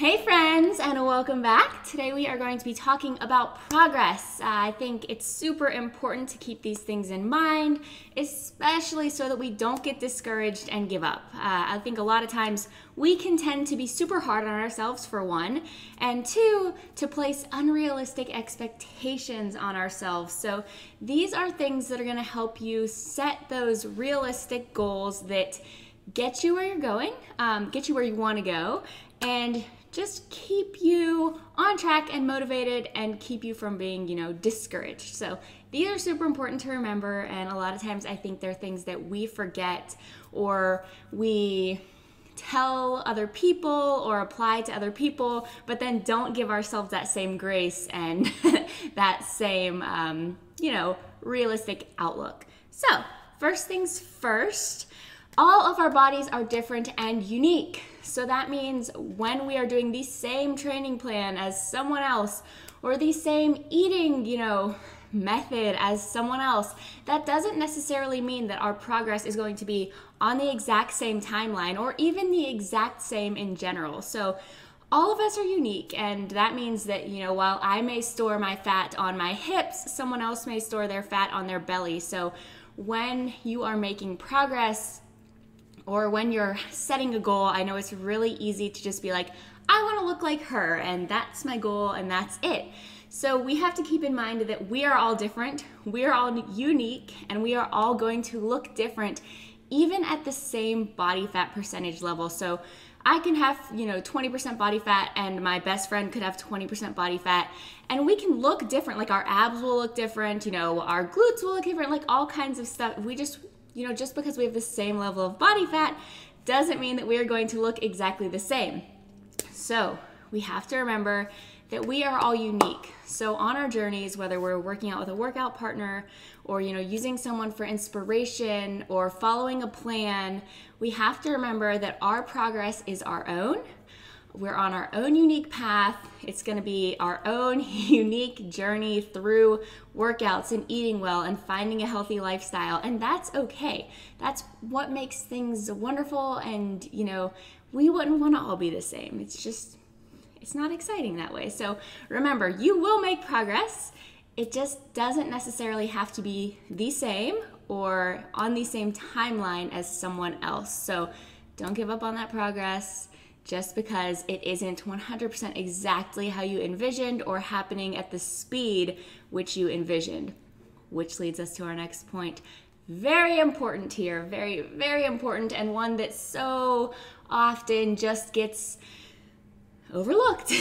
Hey friends, and welcome back. Today we are going to be talking about progress. I think it's super important to keep these things in mind, especially so that we don't get discouraged and give up. I think a lot of times we can tend to be super hard on ourselves, for one, and two, to place unrealistic expectations on ourselves. So these are things that are going to help you set those realistic goals that get you where you're going, get you where you want to go, and just keep you on track and motivated and keep you from being, discouraged. So these are super important to remember, and a lot of times I think they're things that we forget or we tell other people or apply to other people, but then don't give ourselves that same grace and that same, realistic outlook. So first things first, all of our bodies are different and unique. So that means when we are doing the same training plan as someone else or the same eating, method as someone else, that doesn't necessarily mean that our progress is going to be on the exact same timeline or even the exact same in general. So all of us are unique, and that means that, while I may store my fat on my hips, someone else may store their fat on their belly. So when you are making progress, or when you're setting a goal, I know it's really easy to just be like, I want to look like her, and that's my goal, and that's it. So we have to keep in mind that we are all different, we are all unique, and we are all going to look different, even at the same body fat percentage level. So I can have, 20% body fat, and my best friend could have 20% body fat, and we can look different. Like our abs will look different, our glutes will look different, like all kinds of stuff. We just because we have the same level of body fat doesn't mean that we are going to look exactly the same. So we have to remember that we are all unique. So on our journeys, whether we're working out with a workout partner or, using someone for inspiration or following a plan, we have to remember that our progress is our own. We're on our own unique path. It's going to be our own unique journey through workouts and eating well and finding a healthy lifestyle. And that's okay. That's what makes things wonderful. And, we wouldn't want to all be the same. It's not exciting that way. So remember, you will make progress. It just doesn't necessarily have to be the same or on the same timeline as someone else. So don't give up on that progress just because it isn't 100% exactly how you envisioned or happening at the speed which you envisioned. Which leads us to our next point. Very important here, very, very important, and one that so often just gets overlooked.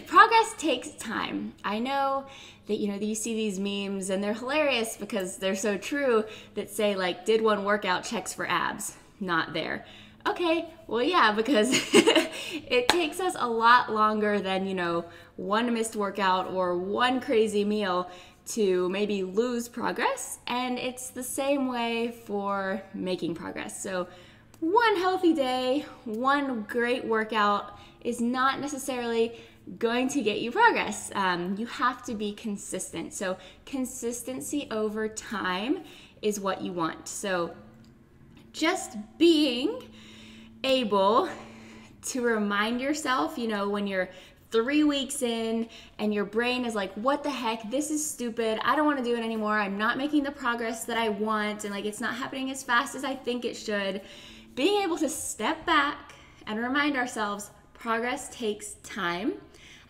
Progress takes time. I know that, you see these memes and they're hilarious because they're so true that say like, did one workout checks for abs? Not there. Okay, well, yeah, because it takes us a lot longer than, one missed workout or one crazy meal to maybe lose progress. And it's the same way for making progress. So one healthy day, one great workout is not necessarily going to get you progress. You have to be consistent. So consistency over time is what you want. So just being able to remind yourself, when you're 3 weeks in and your brain is like, what the heck, this is stupid, I don't want to do it anymore, I'm not making the progress that I want, and like it's not happening as fast as I think it should. Being able to step back and remind ourselves progress takes time.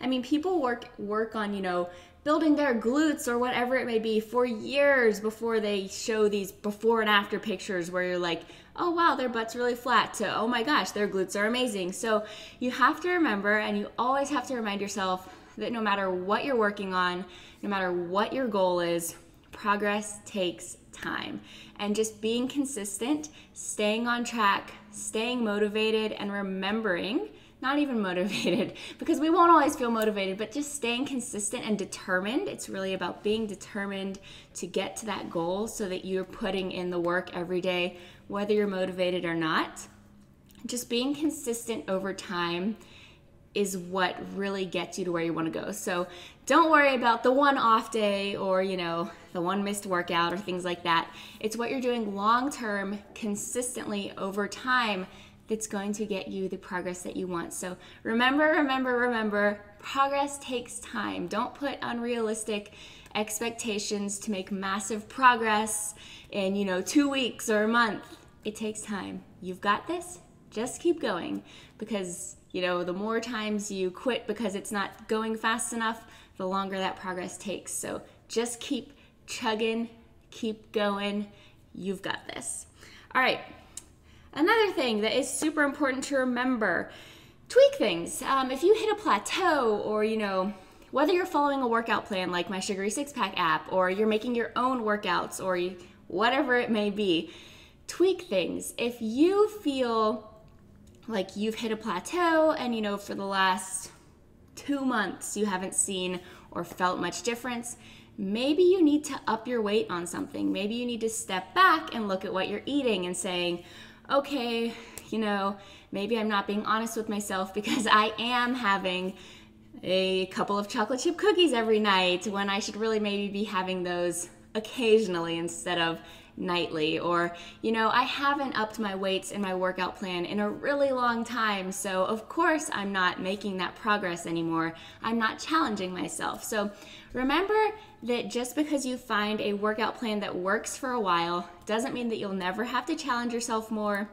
I mean, people work on, building their glutes or whatever it may be for years before they show these before and after pictures where you're like, oh wow, their butt's really flat, to oh my gosh, their glutes are amazing. So you have to remember, and you always have to remind yourself that no matter what you're working on, no matter what your goal is, progress takes time. And just being consistent, staying on track, staying motivated, and remembering, not even motivated, because we won't always feel motivated, but just staying consistent and determined. It's really about being determined to get to that goal so that you're putting in the work every day, whether you're motivated or not. Just being consistent over time is what really gets you to where you want to go. So don't worry about the one off day or, the one missed workout or things like that. It's what you're doing long term, consistently over time that's going to get you the progress that you want. So remember, progress takes time. Don't put unrealistic expectations to make massive progress in, 2 weeks or a month. It takes time. You've got this. Just keep going, because, the more times you quit because it's not going fast enough, the longer that progress takes. So just keep chugging, keep going. You've got this. All right. Another thing that is super important to remember, tweak things. If you hit a plateau, or, whether you're following a workout plan like my Sugary Six Pack app, or you're making your own workouts, or whatever it may be, tweak things. If you feel like you've hit a plateau and, for the last 2 months you haven't seen or felt much difference, maybe you need to up your weight on something. Maybe you need to step back and look at what you're eating and saying, okay, maybe I'm not being honest with myself, because I am having a couple of chocolate chip cookies every night when I should really maybe be having those occasionally instead of nightly. Or, I haven't upped my weights in my workout plan in a really long time, so of course I'm not making that progress anymore. I'm not challenging myself. So remember that just because you find a workout plan that works for a while doesn't mean that you'll never have to challenge yourself more.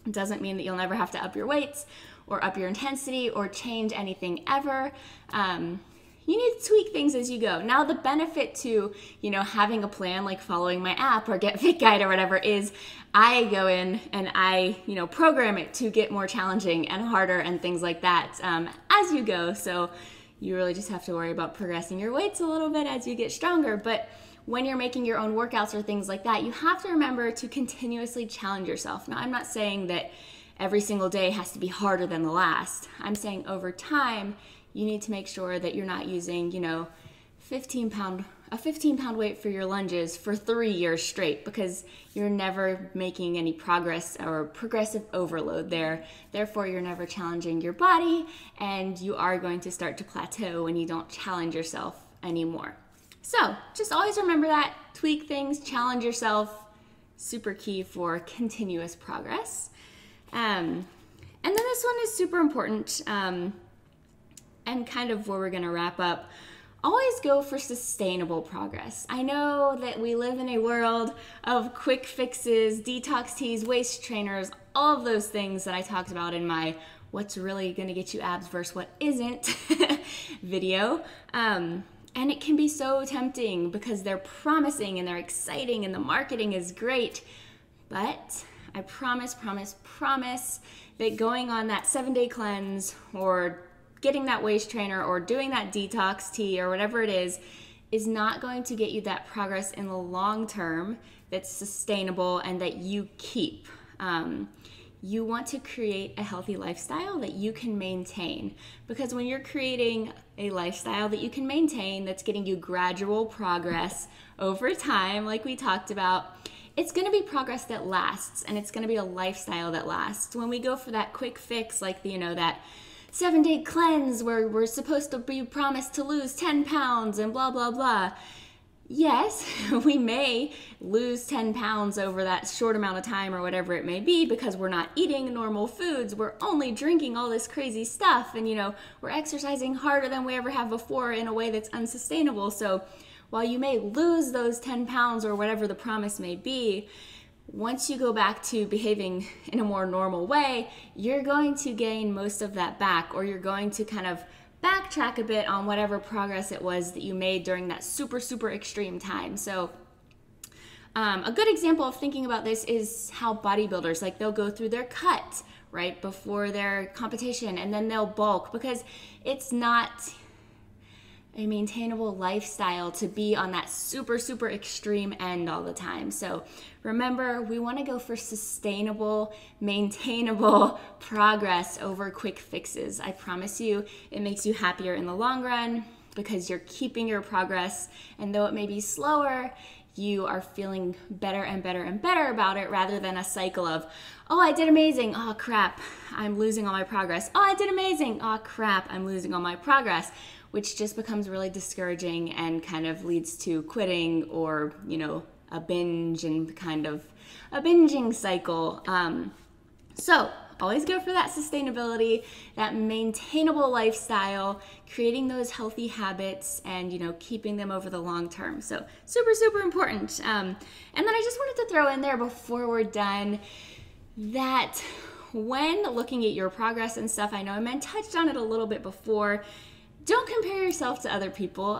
It doesn't mean that you'll never have to up your weights or up your intensity or change anything ever. You need to tweak things as you go. Now, the benefit to, having a plan like following my app or Get Fit Guide or whatever is I go in and I, program it to get more challenging and harder and things like that as you go. So you really just have to worry about progressing your weights a little bit as you get stronger. But when you're making your own workouts or things like that, you have to remember to continuously challenge yourself. Now, I'm not saying that every single day has to be harder than the last. I'm saying over time, you need to make sure that you're not using, a 15-pound weight for your lunges for 3 years straight, because you're never making any progress or progressive overload there. Therefore, you're never challenging your body, and you are going to start to plateau when you don't challenge yourself anymore. So just always remember that. Tweak things, challenge yourself. Super key for continuous progress. And then this one is super important, and kind of where we're going to wrap up. Always go for sustainable progress. I know that we live in a world of quick fixes, detox teas, waist trainers, all of those things that I talked about in my what's really going to get you abs versus what isn't video. And it can be so tempting because they're promising and they're exciting and the marketing is great. But I promise that going on that 7-day cleanse or getting that waist trainer or doing that detox tea or whatever it is not going to get you that progress in the long term that's sustainable and that you keep. You want to create a healthy lifestyle that you can maintain, because when you're creating a lifestyle that you can maintain that's getting you gradual progress over time, like we talked about, it's going to be progress that lasts, and it's going to be a lifestyle that lasts. When we go for that quick fix, like that 7-day cleanse where we're supposed to be promised to lose 10 pounds and blah, blah, blah. Yes, we may lose 10 pounds over that short amount of time or whatever it may be because we're not eating normal foods. We're only drinking all this crazy stuff and, we're exercising harder than we ever have before in a way that's unsustainable. So while you may lose those 10 pounds or whatever the promise may be, once you go back to behaving in a more normal way, you're going to gain most of that back, or you're going to kind of backtrack a bit on whatever progress it was that you made during that super, super extreme time. So a good example of thinking about this is how bodybuilders, they'll go through their cut right before their competition and then they'll bulk, because it's not a maintainable lifestyle to be on that super, super extreme end all the time. So remember, we want to go for sustainable, maintainable progress over quick fixes. I promise you, it makes you happier in the long run because you're keeping your progress, and though it may be slower, you are feeling better and better and better about it, rather than a cycle of, oh, I did amazing, oh crap, I'm losing all my progress. Oh, I did amazing, oh crap, I'm losing all my progress, which just becomes really discouraging and kind of leads to quitting or, a binge and kind of a binging cycle. So always go for that sustainability, that maintainable lifestyle, creating those healthy habits and, keeping them over the long term. So super, super important. And then I just wanted to throw in there before we're done that when looking at your progress and stuff, I know I touched on it a little bit before, don't compare yourself to other people.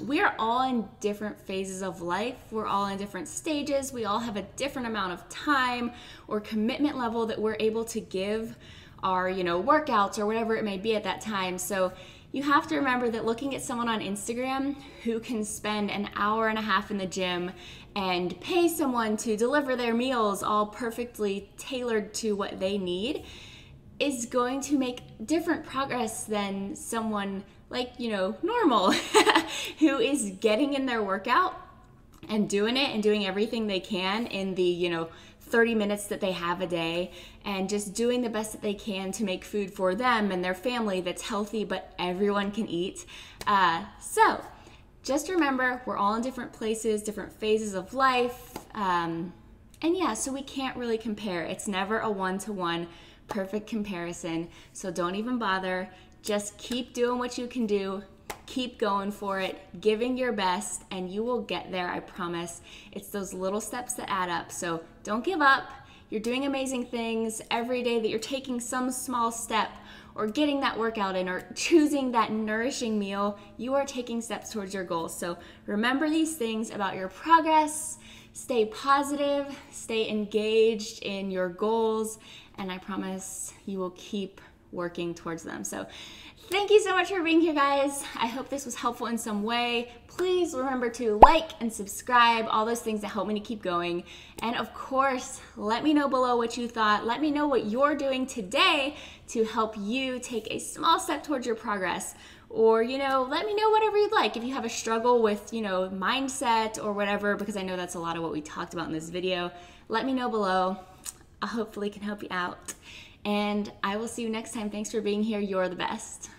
We are all in different phases of life. We're all in different stages. We all have a different amount of time or commitment level that we're able to give our, workouts or whatever it may be at that time. So you have to remember that looking at someone on Instagram who can spend an hour and a half in the gym and pay someone to deliver their meals all perfectly tailored to what they need is going to make different progress than someone like, normal who is getting in their workout and doing it and doing everything they can in the, 30 minutes that they have a day and just doing the best that they can to make food for them and their family that's healthy but everyone can eat. So just remember, we're all in different places, different phases of life. And yeah, so we can't really compare. It's never a one-to-one perfect comparison. So don't even bother. Just keep doing what you can do. Keep going for it, giving your best, and you will get there, I promise. It's those little steps that add up. So don't give up. You're doing amazing things every day that you're taking some small step or getting that workout in or choosing that nourishing meal. You are taking steps towards your goals. So remember these things about your progress. Stay positive, stay engaged in your goals, and I promise you will keep working towards them. So thank you so much for being here, guys. I hope this was helpful in some way. Please remember to like and subscribe, all those things that help me to keep going. And of course, let me know below what you thought. Let me know what you're doing today to help you take a small step towards your progress. Or, let me know whatever you'd like. If you have a struggle with, mindset or whatever, because I know that's a lot of what we talked about in this video, let me know below. I hopefully can help you out. And I will see you next time. Thanks for being here. You're the best.